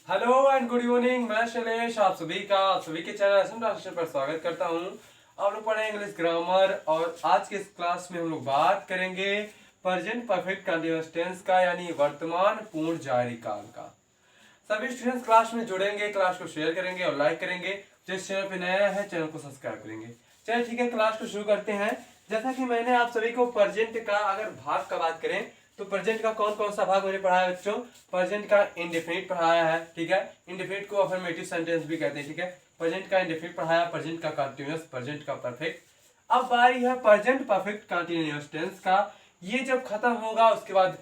Hello and good evening. मैं शैलेश आप सभी के चैनल असम राष्ट्र पर स्वागत करता हूं। आप लोग पढ़े इंग्लिश ग्रामर और आज के इस क्लास में हम लोग बात करेंगे प्रेजेंट परफेक्ट कंटीन्यूअस टेंस का, यानी वर्तमान पूर्ण जारी काल का। सभी स्टूडेंट्स क्लास में जुड़ेंगे, क्लास को शेयर करेंगे और लाइक करेंगे। जिस चैनल पे नया है चैनल को सब्सक्राइब करेंगे। चलिए ठीक है, क्लास को शुरू करते हैं। जैसा कि मैंने आप सभी को प्रेजेंट का अगर भाग का बात करें तो प्रेजेंट का कौन कौन सा भाग मैंने पढ़ाया है बच्चों। प्रेजेंट का इंडेफिनिट पढ़ाया है, ठीक है। इंडेफिनिट को अफर्मेटिव सेंटेंस भी कहते हैं, ठीक है। प्रेजेंट का इंडेफिनिट पढ़ाया, प्रेजेंट का कंटीन्यूअस, प्रेजेंट का परफेक्ट। अब बारी है प्रेजेंट परफेक्ट कंटीन्यूअस टेंस का। ये जब खत्म होगा उसके बाद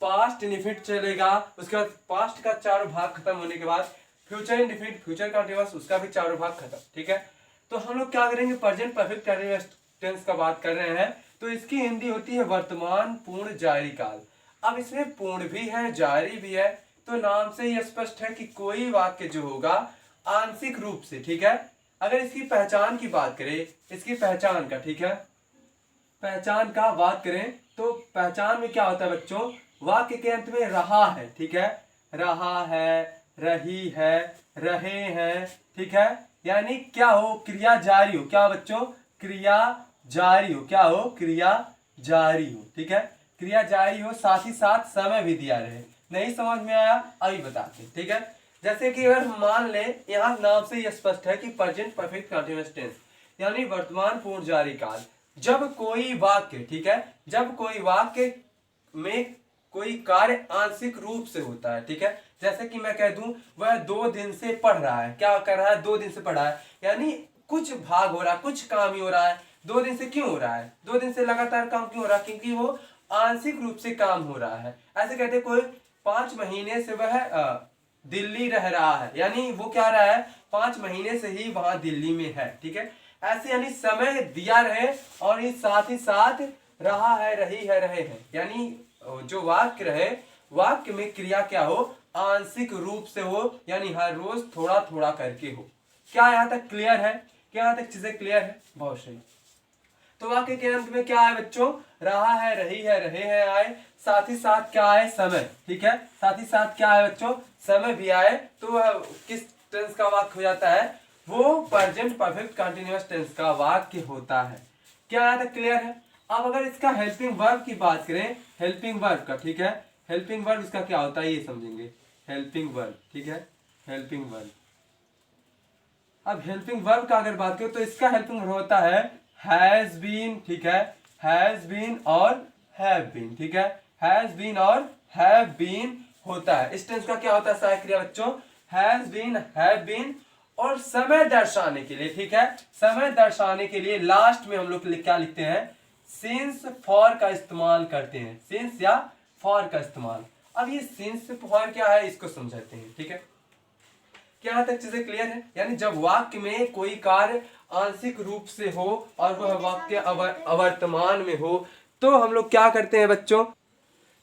पास्ट इंडेफिनिट चलेगा। उसके बाद पास्ट का चारों भाग खत्म होने के बाद फ्यूचर इंडेफिनिट, फ्यूचर कंटीन्यूअस, उसका भी चारों भाग खत्म, ठीक है। तो हम लोग क्या करेंगे, प्रेजेंट परफेक्ट कंटीन्यूअस टेंस का बात कर रहे हैं तो इसकी हिंदी होती है वर्तमान पूर्ण जारी काल। अब इसमें पूर्ण भी है, जारी भी है। तो नाम से ही स्पष्ट है कि कोई वाक्य जो होगा आंशिक रूप से, ठीक है। अगर इसकी पहचान की बात करें, इसकी पहचान का, ठीक है, पहचान का बात करें तो पहचान में क्या होता है बच्चों, वाक्य के अंत में रहा है, ठीक है। रहा है, रही है, रहे हैं, ठीक है। यानी क्या हो, क्रिया जारी हो। क्या बच्चों, क्रिया जारी हो। क्या हो, क्रिया जारी हो, ठीक है। क्रिया जारी हो, साथ ही साथ समय भी दिया रहे। नहीं समझ में आया, अभी बताते हैं, ठीक है। जैसे कि अगर हम मान ले, यहाँ नाम से ही स्पष्ट है कि प्रेजेंट परफेक्ट कंटीन्यूअस टेंस यानी वर्तमान पूर्ण जारी काल। जब कोई वाक्य, ठीक है, जब कोई वाक्य में कोई कार्य आंशिक रूप से होता है, ठीक है। जैसे कि मैं कह दूं वह 2 दिन से पढ़ रहा है। क्या कर रहा है, 2 दिन से पढ़ रहा है, यानी कुछ भाग हो रहा है, कुछ काम ही हो रहा है। 2 दिन से क्यों हो रहा है, 2 दिन से लगातार काम क्यों हो रहा है, क्योंकि वो आंशिक रूप से काम हो रहा है। ऐसे कहते कोई 5 महीने से वह दिल्ली रह रहा है, यानी वो क्या रहा है, 5 महीने से ही वहां दिल्ली में है, ठीक है। ऐसे यानी समय दिया रहे और ये साथ ही साथ रहा है, रही है, रहे हैं, यानी जो वाक्य रहे, वाक्य में क्रिया क्या हो, आंशिक रूप से हो, यानी हर रोज थोड़ा थोड़ा करके हो। क्या यहाँ तक क्लियर है, क्या यहाँ तक चीजें क्लियर है, बहुत सही। तो वाक्य के अंत में क्या है बच्चों, रहा है, रही है, रहे हैं आए, साथ ही साथ क्या आए, समय, ठीक है। साथ ही साथ क्या है बच्चों, समय भी आए। तो वह किस टेंस का वाक्य हो जाता है, वो प्रेजेंट परफेक्ट कंटीन्यूअस टेंस का वाक्य होता है। क्या यहाँ तक क्लियर है। अब अगर इसका हेल्पिंग वर्ब की बात करें, हेल्पिंग वर्ब का, ठीक है, हेल्पिंग वर्ब इसका क्या होता है ये समझेंगे। हेल्पिंग वर्ब, ठीक है, हेल्पिंग वर्ब। अब हेल्पिंग वर्ब का अगर बात करें तो इसका हेल्पिंग वर्ब होता है हैज बीन, ठीक है, हैज बीन और हैव बीन, ठीक है। हैज बीन और हैव बीन होता है। इस टेंस का क्या होता है सहायक क्रिया बच्चों, हैज बीन, हैव बीन। और समय दर्शाने के लिए, ठीक है, समय दर्शाने के लिए लास्ट में हम लोग क्या लिखते हैं, सिंस फॉर का इस्तेमाल करते हैं। सिंस या फॉर का इस्तेमाल। अब ये सिंस फॉर क्या है इसको समझाते हैं, ठीक है। क्या यहाँ तक चीजें क्लियर है। यानी जब वाक्य में कोई कार्य आंशिक रूप से हो और वह वाक्य अवर्तमान में हो तो हम लोग क्या करते हैं बच्चों,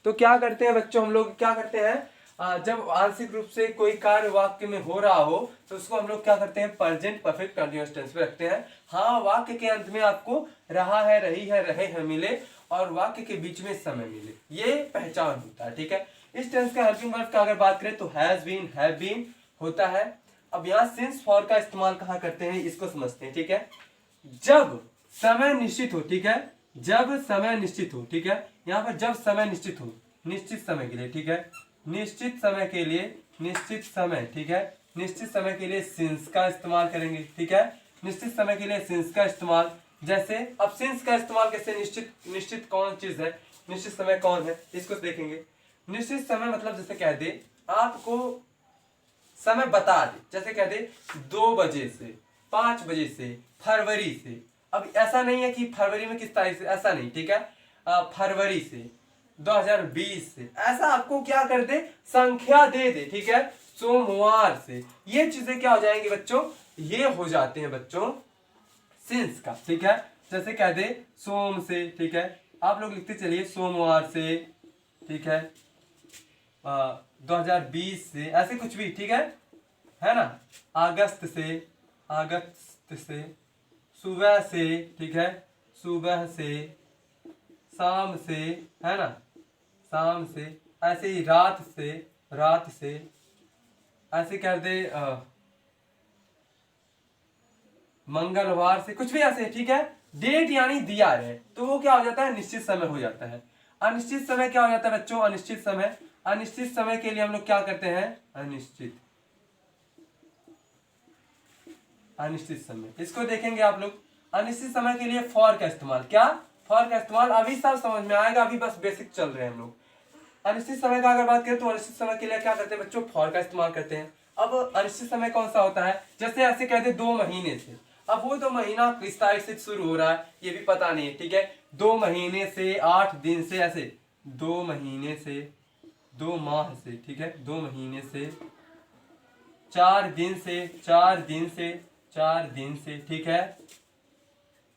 तो क्या करते हैं बच्चों, हम लोग क्या करते हैं, जब आंशिक रूप से कोई कार्य वाक्य में हो रहा हो तो उसको हम लोग क्या करते हैं, प्रेजेंट परफेक्ट कंटीन्यूअस टेंस पे रखते हैं। हाँ, वाक्य के अंत में आपको रहा है, रही है, रहे हैं मिले और वाक्य के बीच में समय मिले, ये पहचान होता है, ठीक है। इस टेंस का हेल्पिंग वर्ब का अगर बात करें तो हैज बीन, हैव बीन होता है। अब यहाँ सिंस फॉर का इस्तेमाल कहाँ करते हैं इसको समझते हैं, ठीक है। जब समय निश्चित हो, ठीक है, जब समय निश्चित हो, ठीक है। यहाँ पर जब समय निश्चित हो, निश्चित समय के लिए, ठीक है, निश्चित समय के लिए, निश्चित समय, ठीक है, निश्चित समय के लिए सिंस का इस्तेमाल करेंगे, ठीक है। निश्चित समय के लिए सिंस का इस्तेमाल, जैसे अब सिंस का इस्तेमाल कैसे, निश्चित, निश्चित कौन चीज है, निश्चित समय कौन है इसको देखेंगे। निश्चित समय मतलब जैसे कह दे, आपको समय बता दे, जैसे कह दे 2 बजे से, 5 बजे से, फरवरी से। अब ऐसा नहीं है कि फरवरी में किस तारीख से, ऐसा नहीं, ठीक है। फरवरी से, 2020 से, ऐसा आपको क्या कर दे, संख्या दे दे, ठीक है। सोमवार से, ये चीजें क्या हो जाएंगी बच्चों, ये हो जाते हैं बच्चों सिंस का, ठीक है। जैसे कह दे सोम से, ठीक है, आप लोग लिखते चलिए सोमवार से, ठीक है, 2020 से, ऐसे कुछ भी, ठीक है ना। अगस्त से, अगस्त से, सुबह से, ठीक है, सुबह से, शाम से, है ना, शाम से, ऐसे ही रात से, रात से, ऐसे कर दे मंगलवार से, कुछ भी ऐसे, ठीक है। डेट यानी दिया है तो वो क्या हो जाता है, निश्चित समय हो जाता है। अनिश्चित समय क्या हो जाता है बच्चों, अनिश्चित समय। अनिश्चित समय के लिए हम लोग क्या करते हैं, अनिश्चित, अनिश्चित समय। इसको देखेंगे आप लोग। अनिश्चित समय के लिए फॉर का इस्तेमाल, क्या, फॉर का इस्तेमाल। अभी सब समझ में आएगा, अभी बस बेसिक चल रहे हैं हम लोग। अनिश्चित समय का अगर बात करें तो अनिश्चित समय के लिए क्या करते हैं बच्चों, फॉर का इस्तेमाल करते हैं। अब अनिश्चित समय कौन सा होता है, जैसे ऐसे कहते हैं 2 महीने से। अब वो 2 महीना किस तारीख से शुरू हो रहा है ये भी पता नहीं है, ठीक है। 2 महीने से, 8 दिन से, ऐसे 2 महीने से, 2 माह से, ठीक है, 2 महीने से, 4 दिन से, 4 दिन से, 4 दिन से, ठीक है,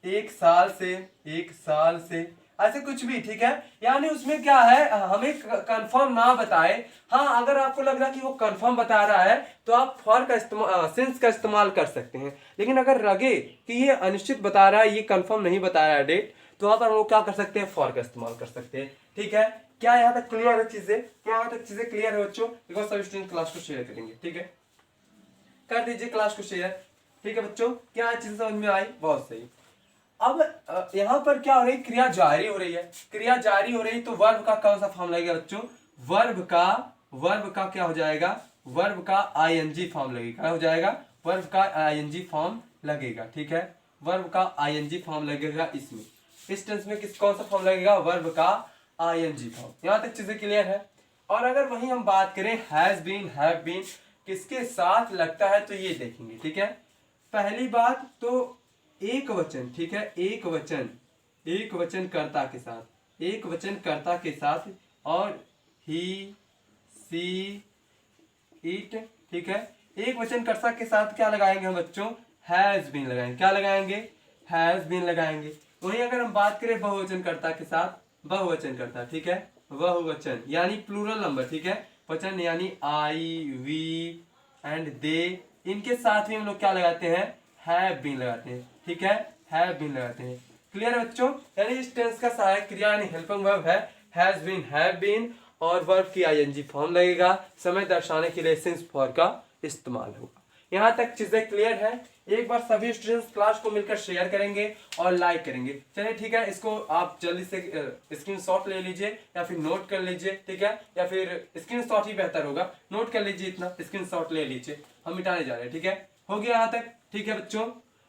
1 साल से, 1 साल से, ऐसे कुछ भी, ठीक है। यानी उसमें क्या है, हमें कंफर्म ना बताए। हाँ, अगर आपको लग रहा कि वो कंफर्म बता रहा है तो आप फॉर का इस्तेमाल, सिंस का इस्तेमाल कर सकते हैं। लेकिन अगर लगे कि ये अनिश्चित बता रहा है, ये कंफर्म नहीं बता रहा है डेट, तो वहां पर हम लोग क्या कर सकते हैं, फॉर का इस्तेमाल कर सकते हैं, ठीक है। क्या यहाँ तक क्लियर है चीजें, क्या यहाँ तक चीजें क्लियर है बच्चों? देखो सभी स्टूडेंट क्लास को शेयर करेंगे, ठीक है, कर दीजिए क्लास को शेयर, ठीक है बच्चों। क्या चीजें समझ में आई, बहुत सही। अब यहाँ पर क्या हो रही, क्रिया जारी हो रही है। क्रिया जारी हो रही तो वर्ब का कौन सा फॉर्म लगेगा बच्चों, वर्ब का क्या हो जाएगा, वर्ब का आईएनजी फॉर्म लगेगा, क्या हो जाएगा, वर्ब का आईएनजी फॉर्म लगेगा, ठीक है। वर्ब का आईएनजी फॉर्म लगेगा इसमें, इस टेंस में किस कौन सा फॉर्म लगेगा, वर्ब का आईएनजी फॉर्म। यहाँ तक चीजें क्लियर है। और अगर वहीं हम बात करें हैज बीन, हैव बीन किसके साथ लगता है तो ये देखेंगे, ठीक है। पहली बात तो एक वचन, ठीक है, एक वचन, एक वचन कर्ता के साथ, एक वचन कर्ता के साथ, और ही, सी, इट, ठीक है। एक वचन कर्ता के साथ क्या लगाएंगे हम बच्चों, हैज बीन लगाएंगे, क्या लगाएंगे, हैज बीन लगाएंगे। वहीं अगर हम बात करें बहुवचन कर्ता के साथ, बहुवचन कर्ता, ठीक है, बहुवचन यानी प्लूरल नंबर, ठीक है, वचन यानी आई, वी एंड दे, इनके साथ भी हम लोग क्या लगाते हैं, हैव बीन लगाते हैं, ठीक है, हैव बीन लगाते हैं। क्लियर है बच्चों? यानी इस टेंस का सहायक क्रिया यानी हेल्पिंग वर्ब है हैज बीन, हैव बीन, और वर्ब की आईएनजी फॉर्म लगेगा। समय दर्शाने के लिए सिंस फॉर का इस्तेमाल होगा। यहाँ तक चीजें क्लियर है। एक बार सभी स्टूडेंट्स क्लास को मिलकर शेयर करेंगे और लाइक करेंगे। चलिए ठीक है, इसको आप जल्दी से स्क्रीनशॉट ले लीजिए या फिर नोट कर लीजिए, ठीक है, या फिर स्क्रीनशॉट ही बेहतर होगा, नोट कर लीजिए, इतना स्क्रीनशॉट ले लीजिए, हम मिटाने जा रहे हैं, ठीक है। हो गया यहाँ तक, ठीक है बच्चों।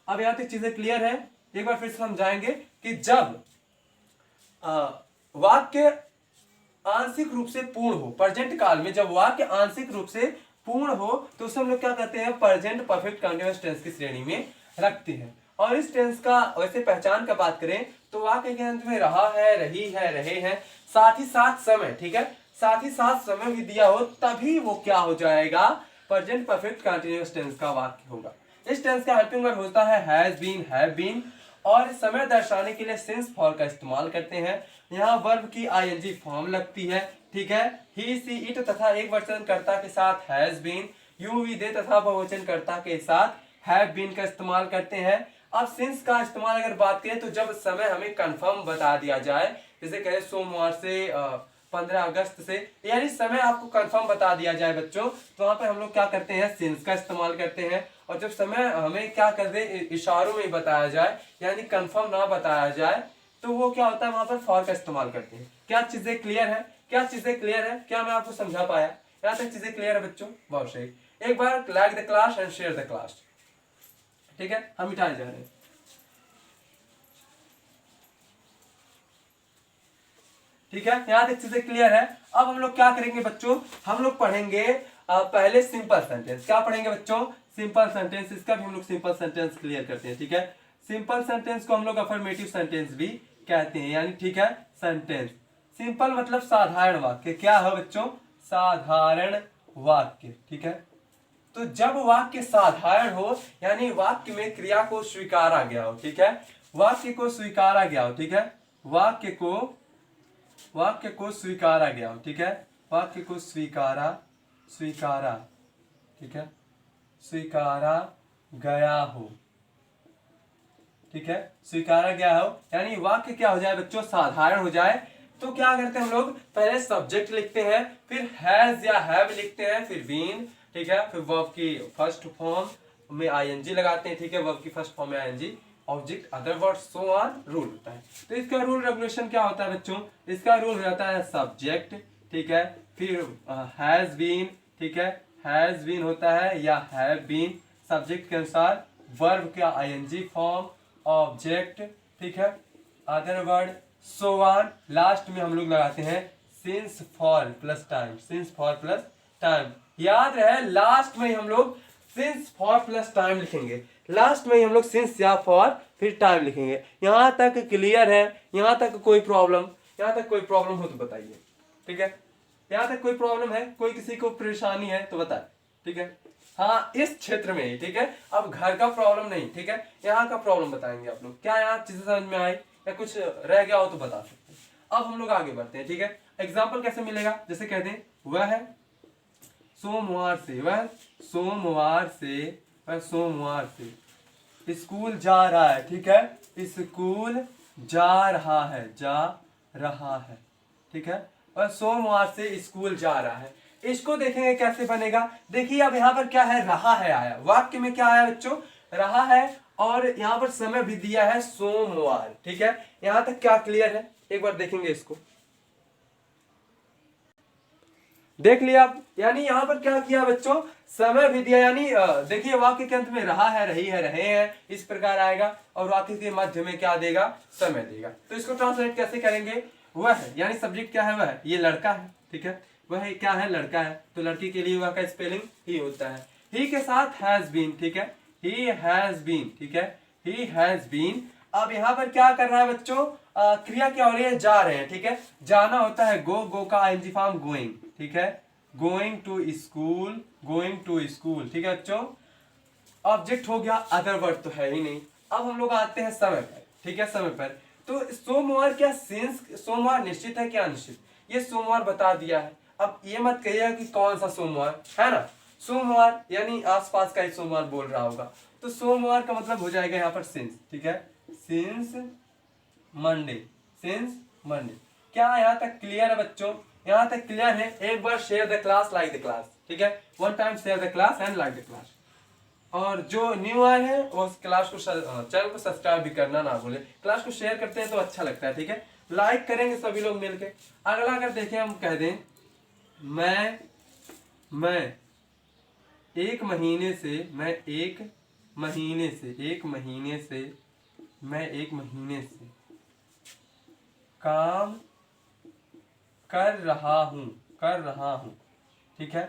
अब यहाँ तक चीजें क्लियर है। एक बार फिर समझाएंगे कि जब वाक्य आंशिक रूप से पूर्ण हो, प्रेजेंट काल में जब वाक्य आंशिक रूप से पूर्ण हो तो उसे हम लोग क्या कहते हैं, प्रेजेंट परफेक्ट कंटीन्यूअस टेंस की श्रेणी में रखते हैं। और इस टेंस का वैसे पहचान का बात करें तो वाक्य के अंत में रहा है, रही है, रहे हैं, साथ ही साथ समय, ठीक है, साथ ही साथ समय भी दिया हो तभी वो क्या हो जाएगा, प्रेजेंट परफेक्ट कंटीन्यूअस टेंस का वाक्य होगा। इस टेंस का हेल्पिंग वर्ब होता है हैज बीन, हैव बीन, और समय दर्शाने के लिए सिंस फॉर का इस्तेमाल करते हैं। यहाँ वर्ब की आईएनजी फॉर्म लगती है, ठीक है। ही, सी, इट तथा एक वचन कर्ता के साथ हैज बीन, यू, वी, दे तथा बहुवचन कर्ता के साथ हैव बीन का इस्तेमाल करते हैं। अब सिंस का इस्तेमाल अगर बात करें तो जब समय हमें कंफर्म बता दिया जाए, जैसे कहे सोमवार से 15 अगस्त से, यानी समय आपको कंफर्म बता दिया जाए बच्चों, तो वहां पर हम लोग क्या करते हैं, सिंस का इस्तेमाल करते हैं। और जब समय हमें क्या कर दे, इशारों में बताया जाए, यानी कंफर्म ना बताया जाए, तो वो क्या होता है, वहां पर फॉर का इस्तेमाल करते हैं। क्या चीजें क्लियर है, क्या चीजें क्लियर है, क्या मैं आपको समझा पाया? यहाँ तक चीजें क्लियर है बच्चों? बहुत सही। एक बार like the class and share the class, ठीक है, हम मिटाने जा रहे हैं, ठीक है। यहाँ तक चीजें क्लियर है। अब हम लोग क्या करेंगे बच्चों, हम लोग पढ़ेंगे पहले सिंपल सेंटेंस। क्या पढ़ेंगे बच्चों, सिंपल सेंटेंस। इसका भी हम लोग सिंपल सेंटेंस क्लियर करते हैं, ठीक है। सिंपल सेंटेंस को हम लोग अफर्मेटिव सेंटेंस भी कहते हैं, यानी ठीक है, सेंटेंस। सिंपल मतलब साधारण वाक्य। क्या है बच्चों, साधारण वाक्य, ठीक है। तो जब वाक्य साधारण हो यानी वाक्य में क्रिया को स्वीकारा गया हो, ठीक है, वाक्य को स्वीकारा गया हो, ठीक है, वाक्य को स्वीकारा गया हो, ठीक है, वाक्य को स्वीकारा, ठीक है, स्वीकारा गया हो, ठीक है, स्वीकारा गया हो, यानी वाक्य क्या हो जाए बच्चों, साधारण हो जाए। तो क्या करते हैं हम लोग, पहले सब्जेक्ट लिखते हैं, फिर हैज या हैव लिखते हैं, फिर बीन, ठीक है। फिर वर्ब की फर्स्ट फॉर्म में आईएनजी लगाते हैं, ठीक है, वर्ब की फर्स्ट फॉर्म में ING, object, other word, so on, rule होता है। तो इसका रूल रेगुलेशन क्या होता है बच्चों? इसका रूल हो जाता है सब्जेक्ट, ठीक है, फिर हैज बीन, ठीक है, हैज बीन होता है या हैव बीन, सब्जेक्ट के अनुसार, वर्ब का आईएनजी फॉर्म, ऑब्जेक्ट, ठीक है, other word, so on, last में हम लोग लगाते हैं since for plus time, since for plus time. याद रहे लास्ट में हम लोग सिंस फॉर प्लस टाइम लिखेंगे, लास्ट में हम लोग सिंस या फॉर फिर टाइम लिखेंगे। यहां तक क्लियर है? यहां तक कोई प्रॉब्लम? यहां तक कोई प्रॉब्लम हो तो बताइए, ठीक है। यहां तक कोई प्रॉब्लम है? कोई किसी को परेशानी है तो बताए, ठीक है। हाँ, इस क्षेत्र में ही, ठीक है। अब घर का प्रॉब्लम नहीं, ठीक है, यहाँ का प्रॉब्लम बताएंगे आप लोग। क्या यहाँ चीजें समझ में आई या कुछ रह गया हो तो बता सकते हैं। अब हम लोग आगे बढ़ते हैं, ठीक है। एग्जाम्पल कैसे मिलेगा? जैसे कहते हैं वह है सोमवार से, वह सोमवार से, वह सोमवार से स्कूल जा रहा है, ठीक है, स्कूल जा रहा है, जा रहा है, ठीक है, वह सोमवार से स्कूल जा रहा है। इसको देखेंगे कैसे बनेगा। देखिए अब यहाँ पर क्या है, रहा है आया, वाक्य में क्या आया बच्चों, रहा है, और यहाँ पर समय भी दिया है सोमवार, ठीक है। यहाँ तक क्या क्लियर है? एक बार देखेंगे इसको, देख लिया आप। यानी यहाँ पर क्या किया बच्चों, समय भी दिया, यानी देखिए वाक्य के अंत में रहा है, रही है, रहे हैं, इस प्रकार आएगा, और वाक्य के मध्य में क्या देगा, समय देगा। तो इसको ट्रांसलेट कैसे करेंगे? वह है, यानी सब्जेक्ट क्या है, वह है, ये लड़का है, ठीक है, वह क्या है, लड़का है, तो लड़की के लिए वह का स्पेलिंग ही होता है। ही के साथ हैज बीन, ठीक है, ही हैज बीन, ठीक है, ही हैज बीन। अब यहाँ पर क्या कर रहा है बच्चों, क्रिया क्या हो रही है, जा रहे हैं, ठीक है, जाना होता है गो, गो का आईएनजी फॉर्म गोइंग, ठीक है, going to school, going to school, ठीक है बच्चों। ऑब्जेक्ट हो गया, अदर वर्ड तो है ही नहीं। अब हम लोग आते हैं समय पर, ठीक है, समय पर। तो सोमवार क्या सिंस, सोमवार निश्चित है क्या अनिश्चित, ये सोमवार बता दिया है। अब ये मत कहिएगा कि कौन सा सोमवार है ना, सोमवार यानी आसपास का ही सोमवार बोल रहा होगा, तो सोमवार का मतलब हो जाएगा यहाँ पर सिंस, ठीक है, सिंस मंडे, सिंस मंडे। क्या यहाँ तक क्लियर है बच्चों? यहाँ तक क्लियर है? एक बार share the class, like the class, ठीक है, one time share the class and like the class. और जो न्यू आए हैं वो क्लास को, चैनल को सब्सक्राइब भी करना ना भूले। क्लास को शेयर करते हैं तो अच्छा लगता है, ठीक है, लाइक करेंगे सभी लोग मिलके। अगला अगर देखें, हम कह दें मैं एक महीने से, मैं एक महीने से, एक महीने से, मैं एक महीने से काम कर रहा हूं, कर रहा हूं, ठीक है,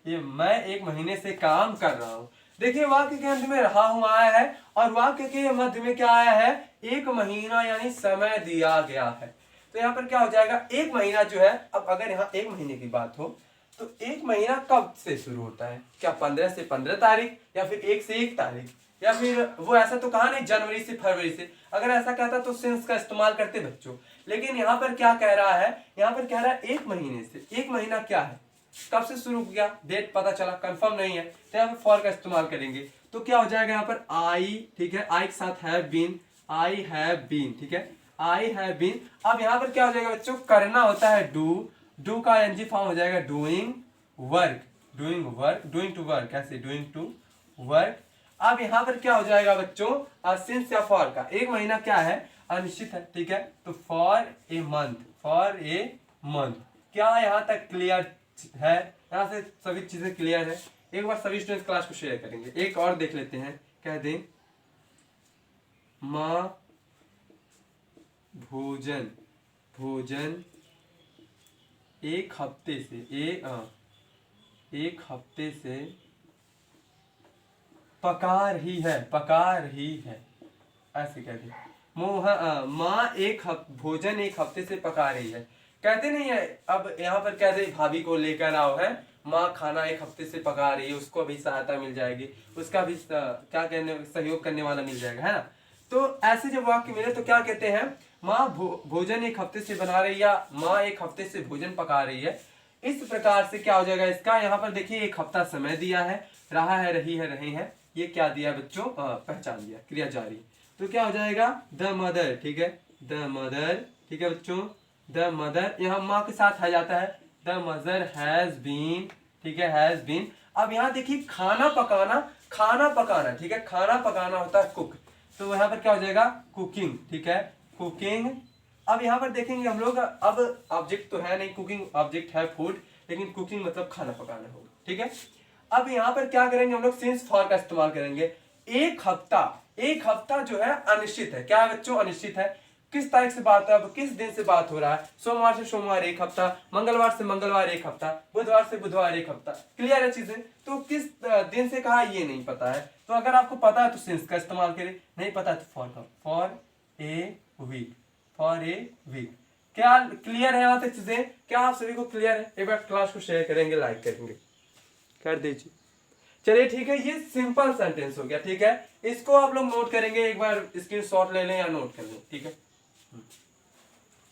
ये मैं एक महीने से काम कर रहा हूं। देखिए वाक्य के अंत में रहा हूं आया है, और वाक्य के मध्य में क्या आया है, एक महीना, यानी समय दिया गया है। तो यहाँ पर क्या हो जाएगा, एक महीना जो है, अब अगर यहाँ एक महीने की बात हो तो एक महीना कब से शुरू होता है? क्या 15 से 15 तारीख, या फिर 1 से 1 तारीख, या फिर वो ऐसा तो कहा नहीं जनवरी से फरवरी से। अगर ऐसा कहता तो सिंस का इस्तेमाल करते बच्चों, लेकिन यहाँ पर क्या कह रहा है, यहाँ पर कह रहा है एक महीने से। एक महीना क्या है, कब से शुरू किया, डेट पता चला, कंफर्म नहीं है, तो यहाँ पर फॉर का इस्तेमाल करेंगे। तो क्या हो जाएगा यहाँ पर आई, ठीक है, आई के साथ have been, I have been, ठीक है, आई हैव बीन। अब यहाँ पर क्या हो जाएगा बच्चों, करना होता है डू, डू का एनजी फॉर्म हो जाएगा doing work, doing work, doing to work, कैसे, डूइंग टू वर्क। अब यहाँ पर क्या हो जाएगा बच्चों, सिंस या फॉर का, एक महीना क्या है, अनिश्चित है, ठीक है, तो for a month, for a month. क्या यहाँ तक क्लियर है? यहाँ से सभी चीजें क्लियर है? एक बार सभी स्टूडेंट क्लास को शेयर करेंगे। एक और देख लेते हैं, कह दें माँ भोजन, भोजन एक हफ्ते से, एक हफ्ते से पका रही है, पका रही है, ऐसे कहते हैं। माँ भोजन एक हफ्ते से पका रही है, कहते नहीं है। अब यहाँ पर कहते भाभी को लेकर आओ है, माँ खाना एक हफ्ते से पका रही है, उसको भी सहायता मिल जाएगी, उसका भी क्या कहने, सहयोग करने वाला मिल जाएगा, है ना। तो ऐसे जब वाक्य मिले तो क्या कहते हैं, माँ भोजन एक हफ्ते से बना रही है, या माँ एक हफ्ते से भोजन पका रही है। इस प्रकार से क्या हो जाएगा इसका, यहाँ पर देखिए एक हफ्ता समय दिया है, रहा है, रही है, रहे हैं, ये क्या दिया बच्चों, पहचान दिया, क्रिया जारी। तो क्या हो जाएगा, द मदर, ठीक है, द मदर, ठीक है बच्चों, द मदर, यहाँ माँ के साथ आ जाता है, द मदर हैज बीन, ठीक है, हैज बीन। अब यहाँ देखिए खाना पकाना, खाना पकाना, ठीक है, खाना पकाना होता है कुक, तो यहाँ पर क्या हो जाएगा कुकिंग, ठीक है, कुकिंग। अब यहाँ पर देखेंगे हम लोग, अब ऑब्जेक्ट तो है नहीं, कुकिंग ऑब्जेक्ट है फूड, लेकिन कुकिंग मतलब खाना पकाना होगा, ठीक है। अब यहाँ पर क्या करेंगे हम लोग, सिंस फॉर का इस्तेमाल करेंगे। एक हफ्ता, एक हफ्ता जो है अनिश्चित है, क्या है बच्चों, अनिश्चित है। किस तारीख से बात है, अब किस दिन से बात हो रहा है, सोमवार से सोमवार एक हफ्ता, मंगलवार से मंगलवार एक हफ्ता, बुधवार से बुधवार एक हफ्ता, क्लियर है चीजें। तो किस दिन से कहा ये नहीं पता है, तो अगर आपको पता है तो सिंस का इस्तेमाल करें, नहीं पता है तो फॉर का, for a week, for a week. क्या क्लियर है यहाँ तक चीजें, क्या आप सभी को क्लियर है? एक बार क्लास को शेयर करेंगे, लाइक करेंगे, कर दीजिए। चलिए ठीक है, ये सिंपल सेंटेंस हो गया, ठीक है। इसको आप लोग नोट करेंगे, एक बार स्क्रीनशॉट ले लें या नोट कर लें, ठीक है।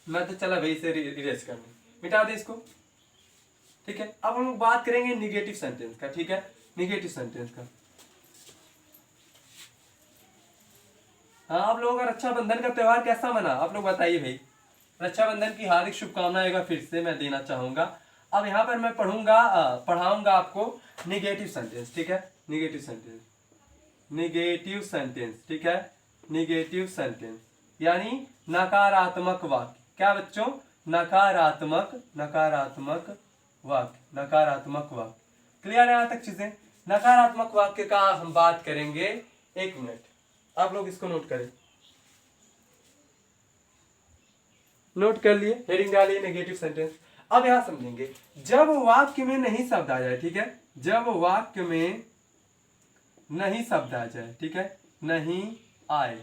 मैं तो चला भाई इसे इरेज करने, मिटा दे इसको, ठीक है। अब हम लोग बात करेंगे निगेटिव सेंटेंस का, ठीक है, निगेटिव सेंटेंस का। हाँ, आप लोगों का रक्षाबंधन का त्योहार कैसा मना, आप लोग बताइए भाई। रक्षाबंधन की हार्दिक शुभकामनाएं एक बार फिर से मैं देना चाहूंगा। अब यहाँ पर मैं पढ़ाऊंगा आपको निगेटिव सेंटेंस, ठीक है, निगेटिव सेंटेंस, निगेटिव सेंटेंस, ठीक है, निगेटिव सेंटेंस यानी नकारात्मक वाक्य। क्या बच्चों, नकारात्मक, नकारात्मक वाक्य, नकारात्मक वाक्य। क्लियर है यहाँ तक चीजें? नकारात्मक वाक्य का हम बात करेंगे, एक मिनट, आप लोग इसको नोट करें, नोट कर लिए, हेडिंग डालिए नेगेटिव सेंटेंस। अब यहां समझेंगे, जब वाक्य में नहीं शब्द आ जाए, ठीक है, जब वाक्य में नहीं शब्द आ जाए, ठीक है, नहीं आए,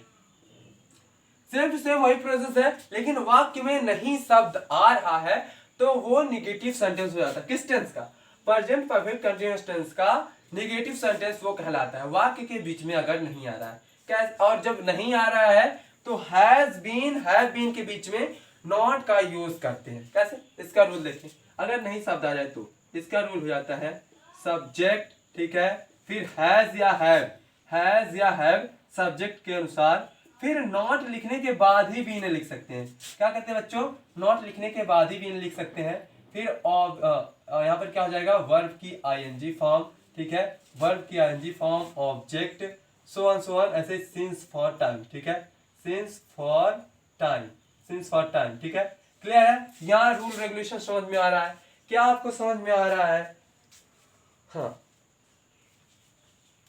सेम टू सेम वही प्रोसेस है, लेकिन वाक्य में नहीं शब्द आ रहा है तो वो निगेटिव सेंटेंस हो जाता है। किस टेंस का? प्रेजेंट परफेक्ट कंटीन्यूअस टेंस का निगेटिव सेंटेंस वो कहलाता है, वाक्य के बीच में अगर नहीं आ रहा है। क्या, और जब नहीं आ रहा है तो हैज बीन, हैव बीन के बीच में नॉट का यूज करते हैं। कैसे? इसका रूल देखिए, अगर नहीं शब्द आ जाए तो इसका रूल हो जाता है सब्जेक्ट, ठीक है, फिर हैज या हैव, हैज या हैव सब्जेक्ट के अनुसार, फिर नॉट लिखने के बाद ही बीन लिख सकते हैं। क्या कहते हैं बच्चों? नॉट लिखने के बाद ही बीन लिख सकते हैं। फिर यहाँ पर क्या हो जाएगा, वर्ब की आईएनजी फॉर्म, ठीक है, वर्ब की ING form, object, so on, ऐसे सिंस फॉर टाइम, ठीक है, since for time, since for time, ठीक है। क्लियर है? यहाँ रूल रेगुलेशन समझ में आ रहा है? क्या आपको समझ में आ रहा है? हाँ,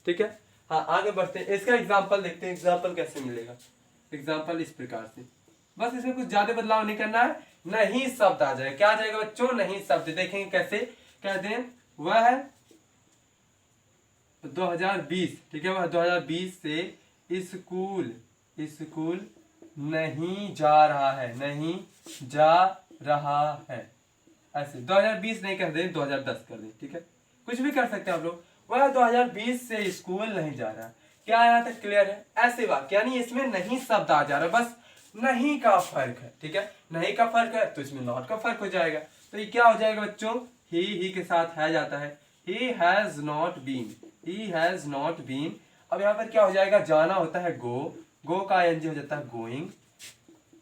ठीक है। हाँ, आगे बढ़ते हैं, इसका एग्जाम्पल देखते हैं, एग्जाम्पल कैसे मिलेगा। एग्जाम्पल इस प्रकार से, बस इसमें कुछ ज्यादा बदलाव नहीं करना है, नहीं शब्द आ जाए। क्या आ जाएगा बच्चों? नहीं शब्द। देखेंगे कैसे, कहते हैं वह है 2020, ठीक है, वह 2020 से स्कूल, स्कूल नहीं जा रहा है, नहीं जा रहा है, ऐसे 2020 नहीं कर दें, 2010 कर दें, ठीक है, कुछ भी कर सकते हैं आप लोग। वह 2020 से स्कूल नहीं जा रहा। क्या यहाँ तक क्लियर है? ऐसे वाक्य, यानी इसमें नहीं शब्द आ जा रहा, बस नहीं का फर्क है, ठीक है, नहीं का फर्क है तो इसमें नॉट का फर्क हो जाएगा। तो ये क्या हो जाएगा बच्चों? ही के साथ है जाता है, he has not been, he has not been. अब यहाँ पर क्या हो जाएगा? जाना होता है गो, गो का आईएनजी हो जाता है गोइंग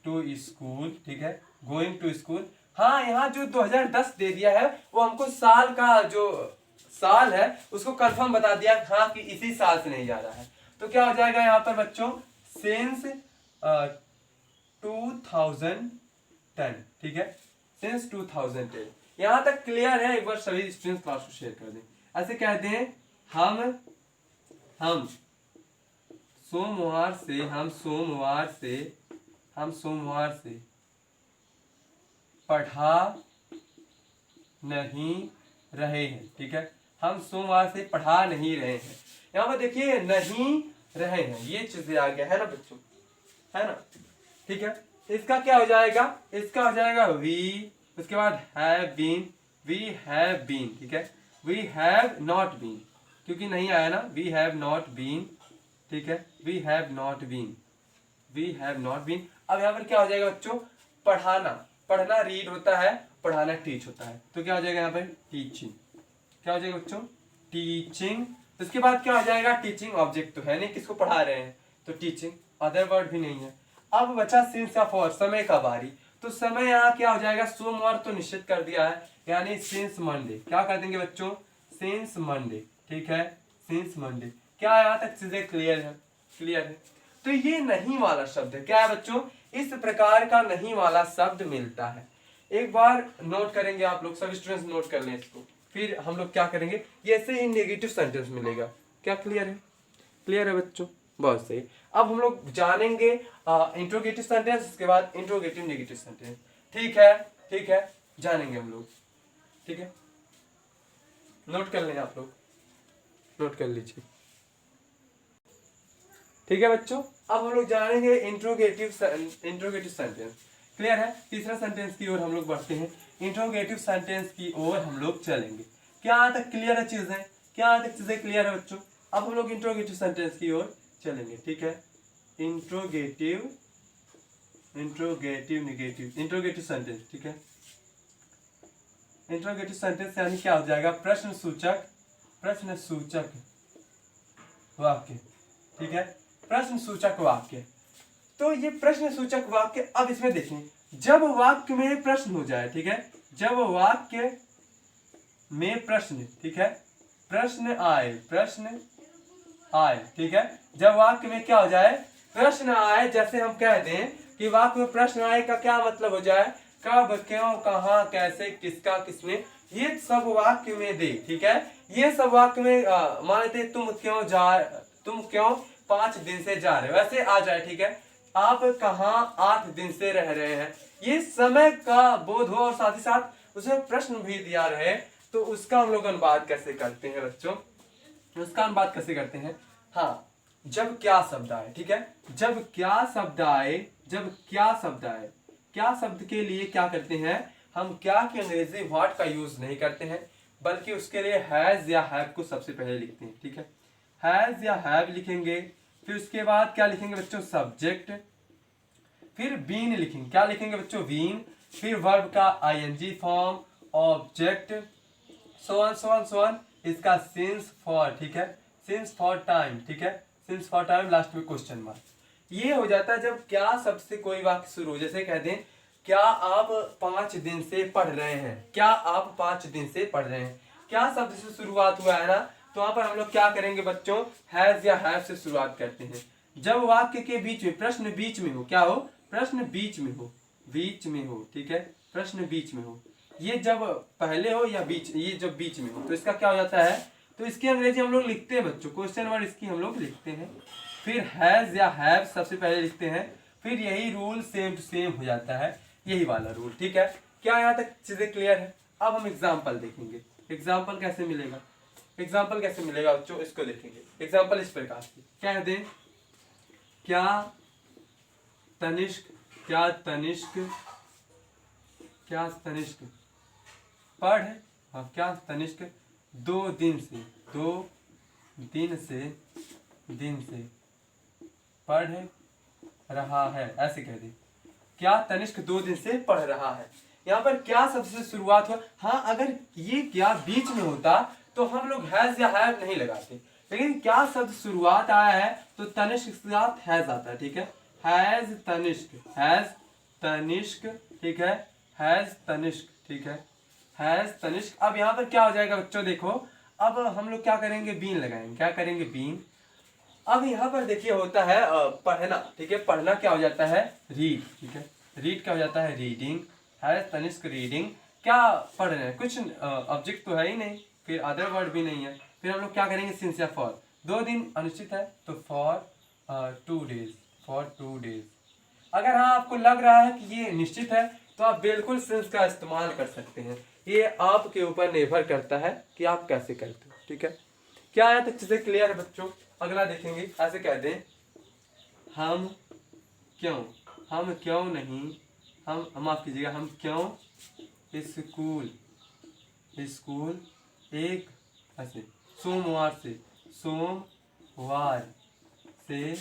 टू स्कूल, ठीक है, गोइंग टू स्कूल। हाँ, यहाँ जो 2010 दे दिया है वो हमको साल का, जो साल है उसको कंफर्म बता दिया, हाँ, कि इसी साल से नहीं जा रहा है। तो क्या हो जाएगा यहाँ पर बच्चों? सिंस 2010, ठीक है, सिंस 2010। यहाँ तक क्लियर है? एक बार सभी स्टूडेंट्स क्लास को शेयर कर दें। ऐसे कहते हैं, हम सोमवार से, हम सोमवार से पढ़ा नहीं रहे हैं, ठीक है, हम सोमवार से पढ़ा नहीं रहे हैं। यहाँ पर देखिए नहीं रहे हैं, ये चीजें आ गया है ना बच्चों, है ना, ठीक है। इसका क्या हो जाएगा? इसका हो जाएगा वी, उसके बाद have been, we have been, ठीक है, वी हैव नॉट बीन, क्योंकि नहीं आया ना, वी हैव नॉट बीन, ठीक है, we have not been, we have not been. अब यहाँ पर क्या हो जाएगा बच्चों? पढ़ाना, पढ़ना रीड होता है, पढ़ाना टीच होता है, तो क्या हो जाएगा यहाँ पर? टीचिंग। क्या हो जाएगा बच्चों? टीचिंग। उसके बाद क्या हो जाएगा? टीचिंग ऑब्जेक्ट तो है नहीं, किसको पढ़ा रहे हैं, तो टीचिंग, अदर वर्ड भी नहीं है। अब बचा सिंस या फॉर, समय का बारी, तो समय यहाँ क्या हो जाएगा? सोमवार तो निश्चित कर दिया है, यानी सिंस मंडे। क्या कर देंगे बच्चों? सिंस मंडे, ठीक है, सिंस मंडे। क्या यहाँ तक चीजें क्लियर है? क्लियर है। तो ये नहीं वाला शब्द है, क्या है बच्चों? इस प्रकार का नहीं वाला शब्द मिलता है। एक बार नोट करेंगे आप लोग, सब स्टूडेंट्स नोट कर लें इसको, फिर हम लोग क्या करेंगे, ये ऐसे ही नेगेटिव सेंटेंस मिलेगा। क्या क्लियर है? क्लियर है बच्चों? बहुत सही। अब हम लोग जानेंगे इंट्रोगेटिव सेंटेंस, उसके बाद इंट्रोगेटिव नेगेटिव सेंटेंस। ठीक है, ठीक है, जानेंगे हम लोग। ठीक है, नोट कर लें आप लोग, नोट कर लीजिए। ठीक है बच्चों, अब हम लोग जानेंगे इंट्रोगेटिव सेंटेंस। क्लियर है? तीसरा सेंटेंस की ओर हम लोग बढ़ते हैं, इंट्रोगेटिव सेंटेंस की ओर हम लोग चलेंगे। क्या यहाँ तक क्लियर है चीजें? क्या यहाँ तक चीजें क्लियर है बच्चों? अब हम लोग इंट्रोगेटिव सेंटेंस की ओर चलेंगे। ठीक है, इंट्रोगेटिव नेगेटिव सेंटेंस। ठीक है, इंट्रोगेटिव सेंटेंस यानी क्या हो जाएगा? प्रश्न सूचक वाक्य। ठीक है, प्रश्न सूचक वाक्य। तो ये प्रश्न सूचक वाक्य, अब इसमें देखें, जब वाक्य में प्रश्न हो जाए, ठीक है, जब वाक्य में प्रश्न, ठीक है, प्रश्न आए, ठीक है, जब वाक्य में क्या हो जाए? प्रश्न आए। जैसे हम कह दें कि वाक्य में प्रश्न आए का क्या मतलब हो जाए? कब, क्यों, कहां, कैसे, किसका, किसने, ये सब वाक्य में दे। ठीक है, ये सब वाक्य में मान लेते तुम क्यों 5 दिन से जा रहे हो, वैसे आ जाए। ठीक है, आप कहाँ 8 दिन से रह रहे हैं, ये समय का बोध हो और साथ ही साथ उसमें प्रश्न भी दिया रहे, तो उसका हम लोग अनुवाद कैसे करते हैं बच्चों? उसका अनुवाद कैसे करते हैं? हाँ, जब क्या शब्द आए। ठीक है, जब क्या शब्द आए, क्या शब्द के लिए क्या करते हैं हम? क्या की अंग्रेजी व्हाट का यूज नहीं करते हैं, बल्कि उसके लिए हैज या हैव को सबसे पहले लिखते हैं। ठीक है, हैज या हैव लिखेंगे, फिर उसके बाद क्या लिखेंगे बच्चों? सब्जेक्ट, फिर बीन लिखेंगे। क्या लिखेंगे बच्चों? बीन, फिर वर्ब का ING form, object, so on, इसका सिंस फॉर। ठीक है, सिंस फॉर टाइम। ठीक है, सिंस फॉर टाइम, लास्ट में क्वेश्चन मार्क। ये हो जाता है जब क्या शब्द से कोई वाक्य शुरू हो। जैसे कह दें, क्या आप 5 दिन से पढ़ रहे हैं, क्या आप 5 दिन से पढ़ रहे हैं, क्या शब्द से शुरुआत हुआ है ना, तो वहां पर हम लोग क्या करेंगे बच्चों? हैज या हैव से शुरुआत करते हैं। जब वाक्य के बीच में, प्रश्न बीच में हो, क्या हो? प्रश्न बीच में हो। ठीक है, प्रश्न बीच में हो, ये जब पहले हो या बीच, ये जब बीच में हो, तो इसका क्या हो जाता है? तो इसकी अंग्रेजी हम लोग लिखते हैं बच्चों, क्वेश्चन वर्ड इसकी हम लोग लिखते हैं, फिर हैज या हैव सबसे पहले लिखते हैं, फिर यही रूल सेम टू सेम हो जाता है, यही वाला रूल। ठीक है, क्या यहाँ तक चीजें क्लियर है? अब हम एग्जाम्पल देखेंगे। एग्जाम्पल कैसे मिलेगा? बच्चों, इसको देखेंगे। एग्जाम्पल इस प्रकार से कह दें, क्या तनिष्क पढ़, हाँ, क्या तनिष्क 2 दिन से पढ़ रहा है, ऐसे कह दे। क्या तनिष्क 2 दिन से पढ़ रहा है। यहाँ पर क्या सबसे शुरुआत हुआ? हाँ, अगर ये क्या बीच में होता तो हम लोग हैज या हैव नहीं लगाते, लेकिन क्या शब्द शुरुआत आया है तो तनिष्क के साथ हैज आता है। ठीक है, हैज तनिष्क, ठीक है, हैज तनिष्क, ठीक है, हैज तनिष्क। अब यहाँ पर क्या हो जाएगा बच्चों? देखो, अब हम लोग क्या करेंगे? बीन लगाएंगे। क्या करेंगे? बीन। अब यहाँ पर देखिए होता है पढ़ना। ठीक है, पढ़ना क्या हो जाता है? रीड। ठीक है, रीड क्या हो जाता है? रीडिंग। Has Tanishq reading. क्या पढ़ रहे हैं? कुछ ऑब्जेक्ट तो है ही नहीं, फिर अदर वर्ड भी नहीं है, फिर हम लोग क्या करेंगे? सिंस या फॉर। 2 दिन अनिश्चित है तो फॉर 2 डेज। अगर हाँ आपको लग रहा है कि ये निश्चित है तो आप बिल्कुल सिंस का इस्तेमाल कर सकते हैं, ये आपके ऊपर निर्भर करता है कि आप कैसे करते हो। ठीक है, क्या यहाँ तक चीजें क्लियर है बच्चों? अगला देखेंगे, ऐसे कह दें, हम क्यों नहीं, माफ कीजिएगा, हम क्यों स्कूल एक ऐसे सोमवार से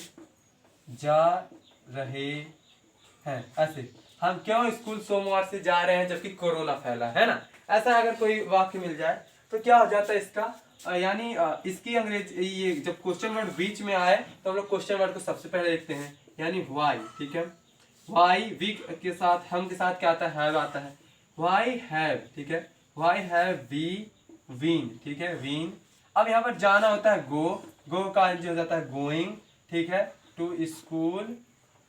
जा रहे हैं। ऐसे हम क्यों स्कूल सोमवार से जा रहे हैं जबकि कोरोना फैला है ना, ऐसा अगर कोई वाक्य मिल जाए तो क्या हो जाता है इसका? यानी इसकी अंग्रेजी, ये जब क्वेश्चन वर्ड बीच में आए तो हम लोग क्वेश्चन वर्ड को सबसे पहले लिखते हैं, यानी व्हाई। ठीक है, व्हाई वी के साथ, हम के साथ क्या आता है? हैव आता है। व्हाई हैव, ठीक है, व्हाई हैव वी वीन, ठीक है, वीन। अब यहाँ पर जाना होता है गो, गो का एनजी हो जाता है गोइंग, ठीक है, to school,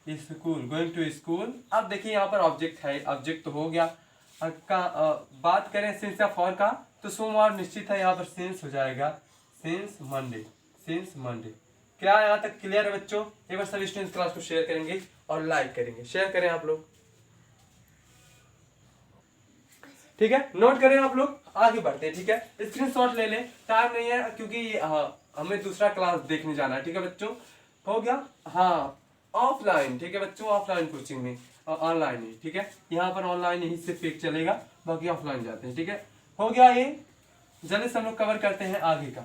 school, going to school. अब देखिए यहाँ पर ऑब्जेक्ट है, ऑब्जेक्ट तो हो गया। बात करें सिंस या फॉर का, तो सोमवार निश्चित है, यहाँ पर सिंस हो जाएगा, सिंस मंडे, सिंस मंडे। क्या यहाँ तक क्लियर है बच्चों? एक बार सभी स्टूडेंट्स क्लास को शेयर करेंगे और लाइक करेंगे, शेयर करें आप लोग, ठीक है, नोट करें आप लोग, आगे बढ़ते हैं, ठीक है, स्क्रीनशॉट ले लें, टाइम नहीं है क्योंकि हमें दूसरा क्लास देखने जाना है, ठीक है बच्चों, हो गया। हाँ, ऑफलाइन, ठीक है बच्चों, ऑफलाइन कोचिंग में, ऑनलाइन नहीं, ठीक है, यहाँ पर ऑनलाइन ही सिर्फ एक चलेगा, बाकी ऑफलाइन जाते हैं, ठीक है, हो गया ये। जल्दी से हम लोग कवर करते हैं आगे का।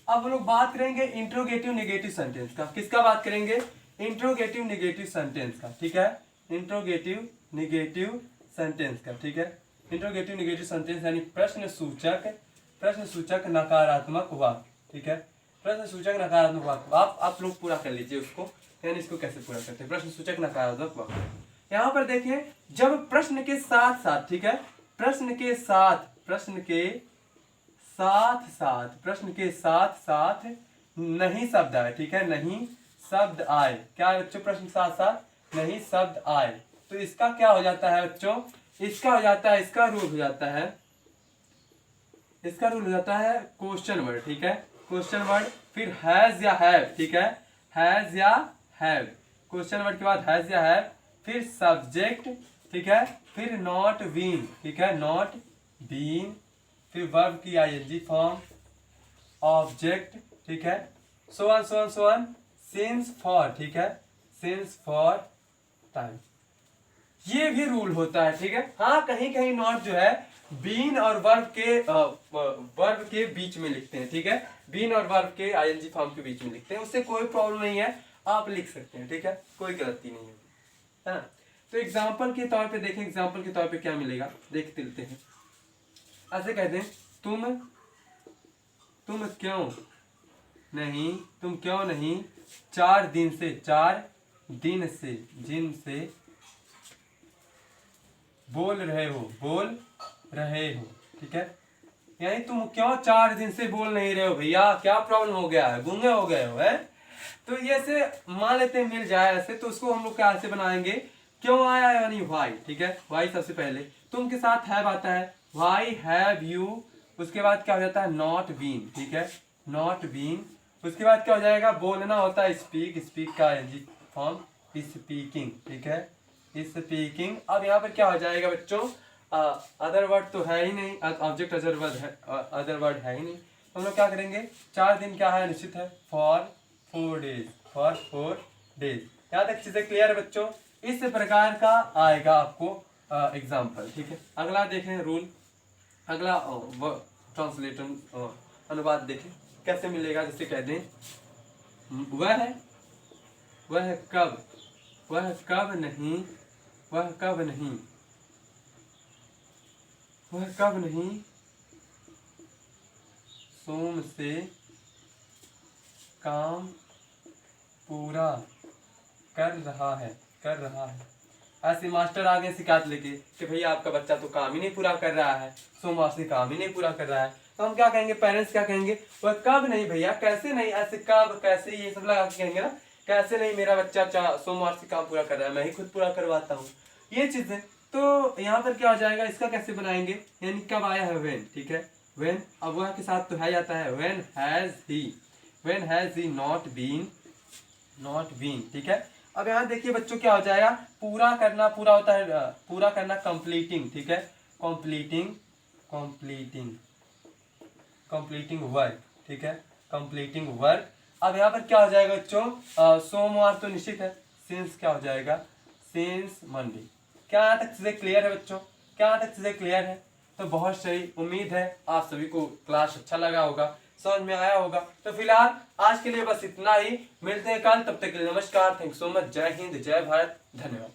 अब हम लोग बात करेंगे इंट्रोगेटिव नेगेटिव सेंटेंस का। किसका बात करेंगे? इंट्रोगेटिव नेगेटिव सेंटेंस का, ठीक है, इंट्रोगेटिव नेगेटिव सेंटेंस का, ठीक है, इंट्रोगेटिव नेगेटिव सेंटेंस यानी प्रश्न सूचक नकारात्मक वाक्य, ठीक है, प्रश्न सूचक नकारात्मक वाक्य। आप लोग पूरा कर लीजिए उसको, यानी इसको कैसे पूरा करते हैं, प्रश्न सूचक नकारात्मक वाक्य। यहाँ पर देखिए, जब प्रश्न के साथ साथ, ठीक है, प्रश्न के साथ साथ नहीं शब्द आए, ठीक है, नहीं शब्द आए। क्या है बच्चों? प्रश्न के साथ साथ नहीं शब्द आए, तो इसका क्या हो जाता है बच्चों? इसका हो जाता है, इसका रूल हो जाता है, इसका रूल हो जाता है क्वेश्चन वर्ड, ठीक है, क्वेश्चन वर्ड, फिर हैज या हैव, ठीक है, हैज या हैव, क्वेश्चन वर्ड के बाद हैज या हैव, फिर सब्जेक्ट, ठीक है, फिर नॉट बीन, ठीक है, नॉट बीन, फिर वर्ब की आईएनजी फॉर्म, ऑब्जेक्ट, ठीक है, सो ऑन सिंस फॉर, ठीक है, सिंस फॉर टाइम। ये भी रूल होता है, ठीक है। हाँ, कहीं कहीं नॉट जो है बीन और वर्ब के बीच में लिखते हैं, ठीक है, बीन और वर्ब के आईएनजी फॉर्म के बीच में लिखते हैं, उससे कोई प्रॉब्लम नहीं है, आप लिख सकते हैं, ठीक है, कोई गलती नहीं है ना। तो एग्जाम्पल के तौर पे देखें, एग्जाम्पल के तौर पे क्या मिलेगा देखते लेते हैं। ऐसे कहते हैं, तुम क्यों नहीं 4 दिन से जिन से बोल रहे हो, ठीक है, यानी तुम क्यों 4 दिन से बोल नहीं रहे हो भैया, क्या प्रॉब्लम हो गया है, गूंगे हो गए हो, है? तो ये से मान लेते हैं मिल जाए ऐसे, तो उसको हम लोग क्या से बनाएंगे, क्यों आया यानी व्हाई, ठीक है, व्हाई सबसे पहले, तुम के साथ हैव आता है, व्हाई हैव यू, उसके बाद क्या हो जाता है नॉट बीन, ठीक है, नॉट बीन, उसके बाद क्या हो जाएगा, बोलना होता है स्पीक का एनजी फॉर्म स्पीकिंग, ठीक है, स्पीकिंग। अब यहाँ पर क्या हो जाएगा बच्चों, अदर वर्ड तो है ही नहीं, ऑब्जेक्ट अदर वर्ड है ही नहीं, तो हम लोग क्या करेंगे, 4 दिन क्या है, निश्चित है, फॉर 4 डेज। यहाँ तक चीजें क्लियर है बच्चों? इस प्रकार का आएगा आपको एग्जाम्पल, ठीक है। अगला देखें रूल, अगला ट्रांसलेशन अनुवाद देखें कैसे मिलेगा। जैसे कह दें, वह कब नहीं सोम से काम पूरा कर रहा है। ऐसे मास्टर आगे शिकायत लेके कि भैया आपका बच्चा तो काम ही नहीं पूरा कर रहा है, सोमवार से काम ही नहीं पूरा कर रहा है, तो हम क्या कहेंगे, पेरेंट्स क्या कहेंगे, वह कब नहीं भैया, कैसे नहीं, ऐसे कब कैसे, ये सब लगा के कहेंगे ना, कैसे नहीं, मेरा बच्चा सोमवार से काम पूरा कर रहा है, मैं ही खुद पूरा करवाता हूँ, ये चीजें। तो यहाँ पर क्या हो जाएगा, इसका कैसे बनाएंगे, यानी कब आया है, व्हेन, ठीक है, व्हेन। अब वह के साथ तो है जाता है, when has he not been, ठीक है। अब यहाँ देखिए बच्चों क्या हो जाएगा, पूरा होता है, पूरा करना कंप्लीटिंग, ठीक है, कंप्लीटिंग वर्क, ठीक है, कंप्लीटिंग वर्क। अब यहाँ पर क्या हो जाएगा बच्चों, सोमवार तो निश्चित है, सिंस क्या हो जाएगा, सिंस मंडे। क्या यहाँ तक चीजें क्लियर है बच्चों? क्या यहाँ तक चीजें क्लियर है? तो बहुत सही, उम्मीद है आप सभी को क्लास अच्छा लगा होगा, समझ में आया होगा। तो फिलहाल आज के लिए बस इतना ही, मिलते हैं कल, तब तक के लिए नमस्कार, थैंक सो मच, जय हिंद, जय भारत, धन्यवाद।